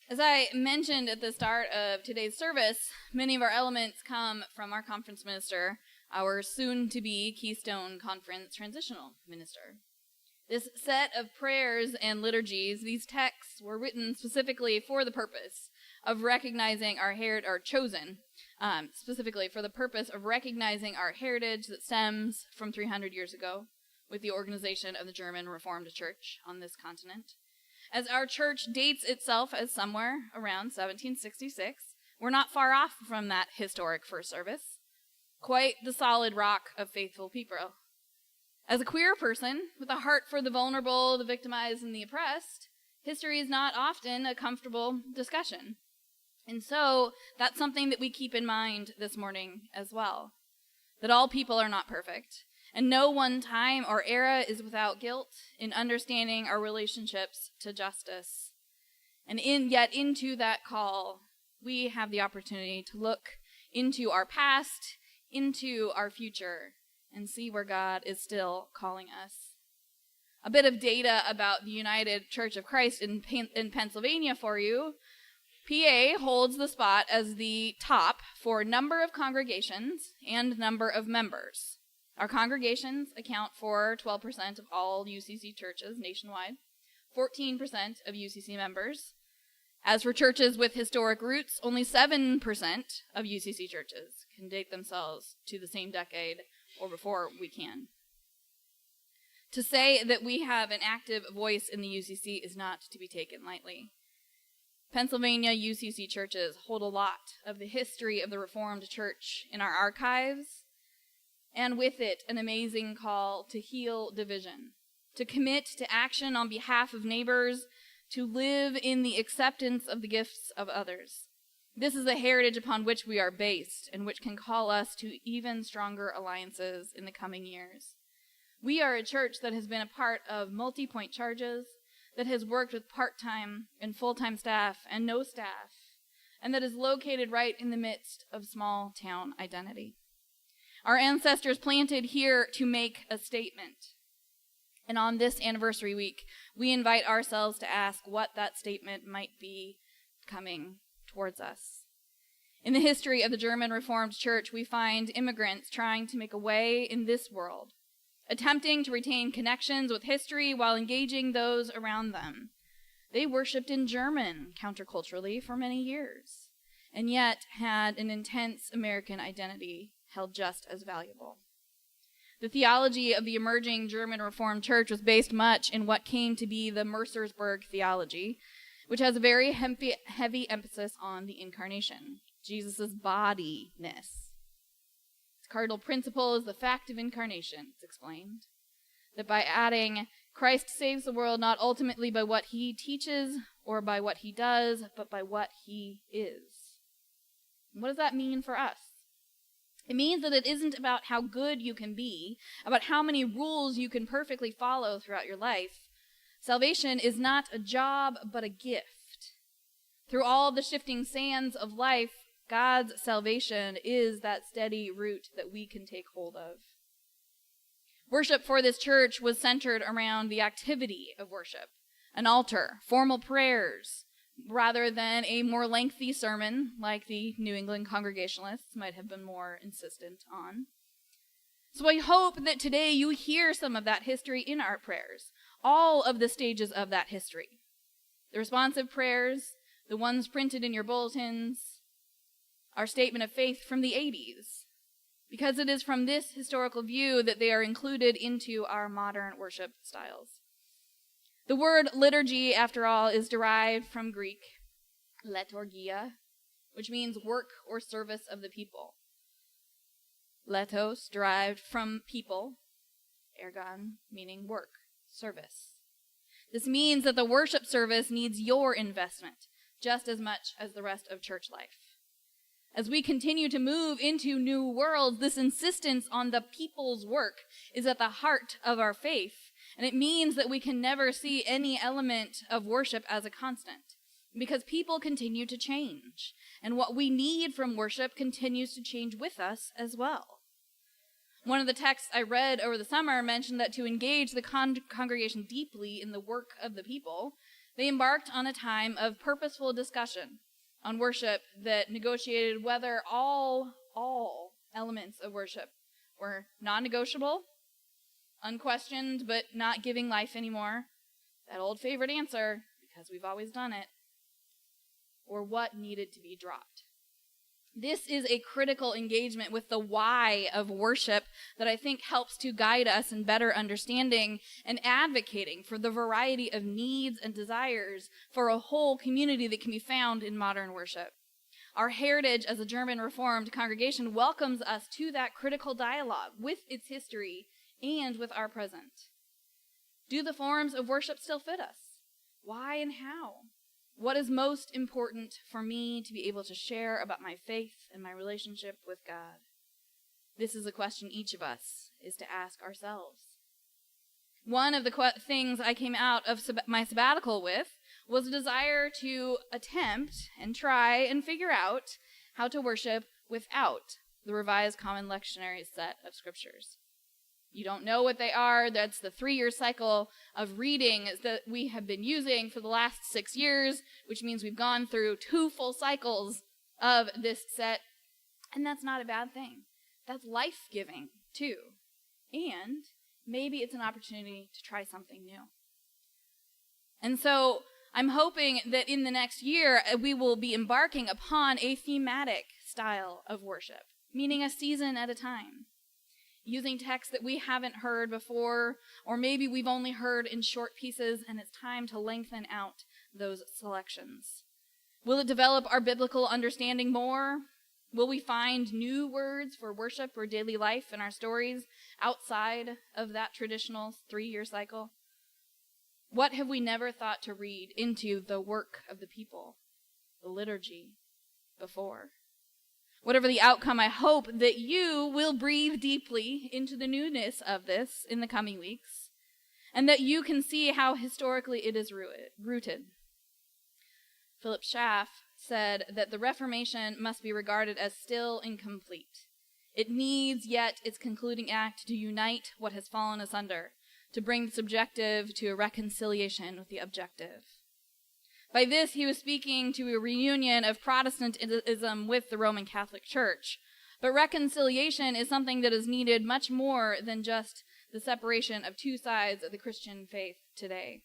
As I mentioned at the start of today's service, many of our elements come from our conference minister, our soon-to-be Keystone Conference transitional minister. This set of prayers and liturgies, these texts were written specifically for the purpose of recognizing specifically for the purpose of recognizing our heritage that stems from 300 years ago with the organization of the German Reformed Church on this continent. As our church dates itself as somewhere around 1766, we're not far off from that historic first service. Quite the solid rock of faithful people. As a queer person with a heart for the vulnerable, the victimized, and the oppressed, history is not often a comfortable discussion. And so that's something that we keep in mind this morning as well. That all people are not perfect. And no one time or era is without guilt in understanding our relationships to justice. And yet into that call, we have the opportunity to look into our past, into our future, and see where God is still calling us. A bit of data about the United Church of Christ in Pennsylvania for you. PA holds the spot as the top for number of congregations and number of members. Our congregations account for 12% of all UCC churches nationwide, 14% of UCC members. As for churches with historic roots, only 7% of UCC churches can date themselves to the same decade or before we can. To say that we have an active voice in the UCC is not to be taken lightly. Pennsylvania UCC churches hold a lot of the history of the Reformed Church in our archives, and with it, an amazing call to heal division, to commit to action on behalf of neighbors, to live in the acceptance of the gifts of others. This is a heritage upon which we are based and which can call us to even stronger alliances in the coming years. We are a church that has been a part of multi-point charges, that has worked with part-time and full-time staff and no staff, and that is located right in the midst of small town identity. Our ancestors planted here to make a statement. And on this anniversary week, we invite ourselves to ask what that statement might be coming towards us. In the history of the German Reformed Church, we find immigrants trying to make a way in this world, attempting to retain connections with history while engaging those around them. They worshipped in German counterculturally for many years, and yet had an intense American identity held just as valuable. The theology of the emerging German Reformed Church was based much in what came to be the Mercersburg theology, which has a very heavy emphasis on the incarnation, Jesus' bodiness. Its cardinal principle is the fact of incarnation, it's explained, that by adding Christ saves the world not ultimately by what he teaches or by what he does, but by what he is. And what does that mean for us? It means that it isn't about how good you can be, about how many rules you can perfectly follow throughout your life. Salvation is not a job, but a gift. Through all the shifting sands of life, God's salvation is that steady root that we can take hold of. Worship for this church was centered around the activity of worship, an altar, formal prayers, rather than a more lengthy sermon like the New England Congregationalists might have been more insistent on. So I hope that today you hear some of that history in our prayers, all of the stages of that history. The responsive prayers, the ones printed in your bulletins, our statement of faith from the 80s, because it is from this historical view that they are included into our modern worship styles. The word liturgy, after all, is derived from Greek liturgia, which means work or service of the people. Letos, derived from people, ergon, meaning work, service. This means that the worship service needs your investment just as much as the rest of church life. As we continue to move into new worlds, this insistence on the people's work is at the heart of our faith. And it means that we can never see any element of worship as a constant, because people continue to change. And what we need from worship continues to change with us as well. One of the texts I read over the summer mentioned that to engage the congregation deeply in the work of the people, they embarked on a time of purposeful discussion on worship that negotiated whether all elements of worship were non-negotiable, unquestioned, but not giving life anymore, that old favorite answer, because we've always done it, or what needed to be dropped. This is a critical engagement with the why of worship that I think helps to guide us in better understanding and advocating for the variety of needs and desires for a whole community that can be found in modern worship. Our heritage as a German Reformed congregation welcomes us to that critical dialogue with its history and with our present. Do the forms of worship still fit us? Why and how? What is most important for me to be able to share about my faith and my relationship with God? This is a question each of us is to ask ourselves. One of the things I came out of my sabbatical with was a desire to attempt and try and figure out how to worship without the Revised Common Lectionary set of scriptures. You don't know what they are. That's the 3-year cycle of reading that we have been using for the last 6 years, which means we've gone through 2 full cycles of this set. And that's not a bad thing. That's life-giving, too. And maybe it's an opportunity to try something new. And so I'm hoping that in the next year, we will be embarking upon a thematic style of worship, meaning a season at a time, using texts that we haven't heard before, or maybe we've only heard in short pieces, and it's time to lengthen out those selections. Will it develop our biblical understanding more? Will we find new words for worship or daily life in our stories outside of that traditional 3-year cycle? What have we never thought to read into the work of the people, the liturgy, before? Whatever the outcome, I hope that you will breathe deeply into the newness of this in the coming weeks, and that you can see how historically it is rooted. Philip Schaff said that the Reformation must be regarded as still incomplete. It needs yet its concluding act to unite what has fallen asunder, to bring the subjective to a reconciliation with the objective. By this, he was speaking to a reunion of Protestantism with the Roman Catholic Church. But reconciliation is something that is needed much more than just the separation of 2 sides of the Christian faith today.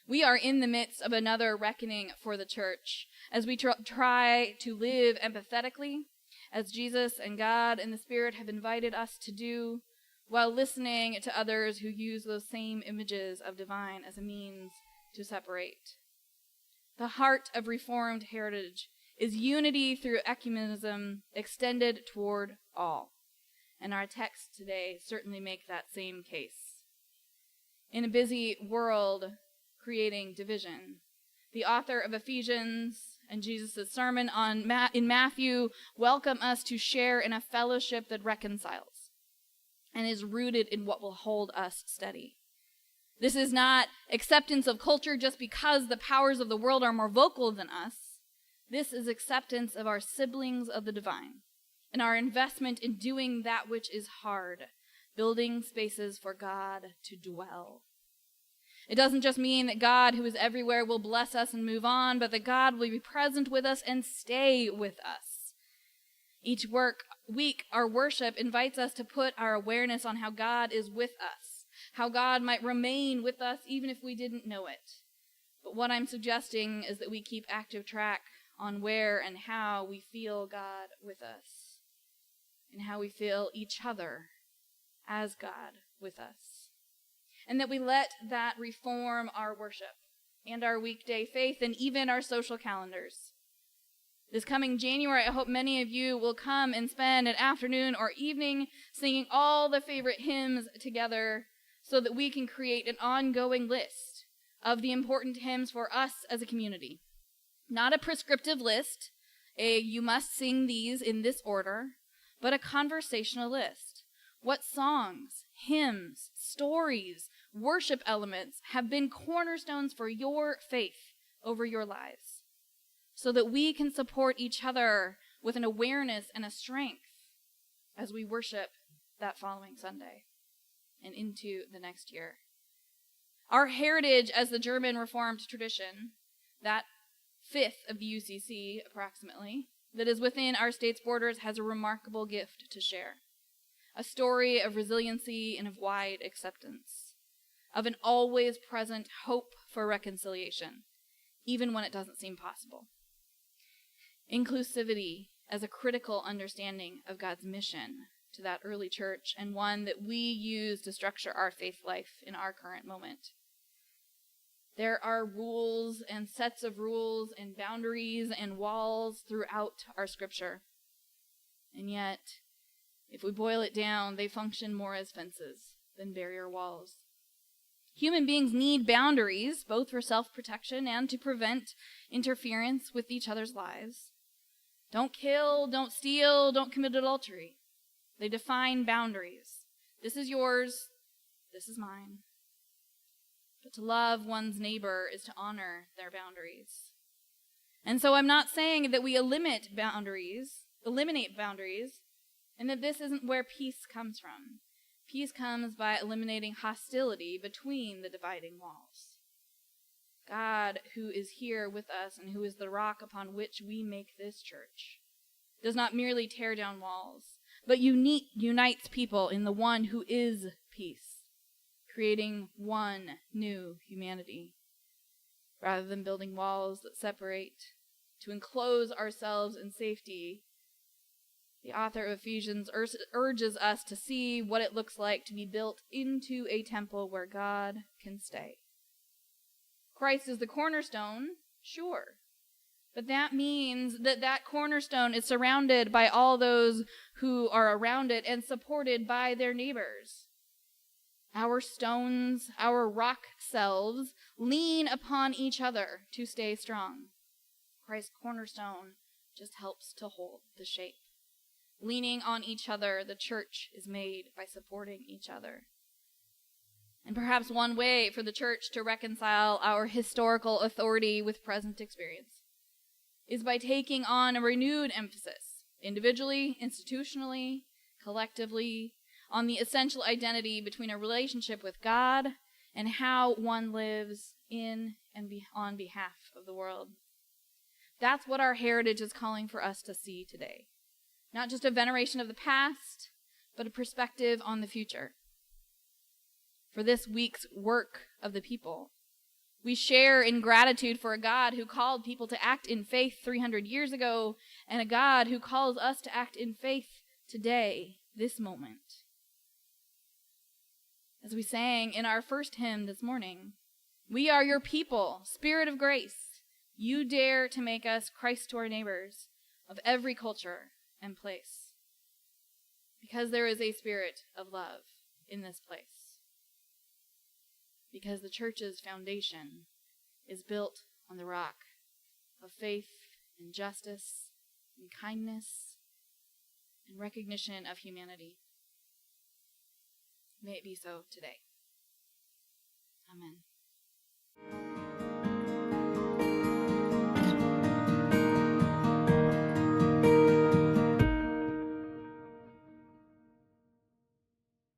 We are in the midst of another reckoning for the church as we try to live empathetically, as Jesus and God and the Spirit have invited us to do, while listening to others who use those same images of divine as a means to separate. The heart of Reformed heritage is unity through ecumenism extended toward all. And our texts today certainly make that same case. In a busy world creating division, the author of Ephesians and Jesus' sermon in Matthew welcome us to share in a fellowship that reconciles and is rooted in what will hold us steady. This is not acceptance of culture just because the powers of the world are more vocal than us. This is acceptance of our siblings of the divine and our investment in doing that which is hard, building spaces for God to dwell. It doesn't just mean that God, who is everywhere, will bless us and move on, but that God will be present with us and stay with us. Each week, our worship invites us to put our awareness on how God is with us, how God might remain with us even if we didn't know it. But what I'm suggesting is that we keep active track on where and how we feel God with us, and how we feel each other as God with us. And that we let that reform our worship and our weekday faith and even our social calendars. This coming January, I hope many of you will come and spend an afternoon or evening singing all the favorite hymns together so that we can create an ongoing list of the important hymns for us as a community. Not a prescriptive list, you must sing these in this order, but a conversational list. What songs, hymns, stories, worship elements have been cornerstones for your faith over your lives, so that we can support each other with an awareness and a strength as we worship that following Sunday and into the next year. Our heritage as the German Reformed tradition, that fifth of the UCC approximately, that is within our state's borders, has a remarkable gift to share. A story of resiliency and of wide acceptance, of an always present hope for reconciliation, even when it doesn't seem possible. Inclusivity as a critical understanding of God's mission to that early church, and one that we use to structure our faith life in our current moment. There are rules and sets of rules and boundaries and walls throughout our scripture. And yet, if we boil it down, they function more as fences than barrier walls. Human beings need boundaries, both for self-protection and to prevent interference with each other's lives. Don't kill, don't steal, don't commit adultery. They define boundaries. This is yours, this is mine. But to love one's neighbor is to honor their boundaries. And so I'm not saying that we eliminate boundaries, and that this isn't where peace comes from. Peace comes by eliminating hostility between the dividing walls. God, who is here with us and who is the rock upon which we make this church, does not merely tear down walls, but unites people in the one who is peace, creating one new humanity. Rather than building walls that separate, to enclose ourselves in safety, the author of Ephesians urges us to see what it looks like to be built into a temple where God can stay. Christ is the cornerstone, sure, but that means that that cornerstone is surrounded by all those who are around it and supported by their neighbors. Our stones, our rock selves, lean upon each other to stay strong. Christ's cornerstone just helps to hold the shape. Leaning on each other, the church is made by supporting each other. And perhaps one way for the church to reconcile our historical authority with present experience is by taking on a renewed emphasis, individually, institutionally, collectively, on the essential identity between a relationship with God and how one lives in and on behalf of the world. That's what our heritage is calling for us to see today. Not just a veneration of the past, but a perspective on the future. For this week's work of the people, we share in gratitude for a God who called people to act in faith 300 years ago, and a God who calls us to act in faith today, this moment. As we sang in our first hymn this morning, we are your people, Spirit of grace. You dare to make us Christ to our neighbors of every culture and place. Because there is a spirit of love in this place. Because the church's foundation is built on the rock of faith and justice and kindness and recognition of humanity. May it be so today. Amen.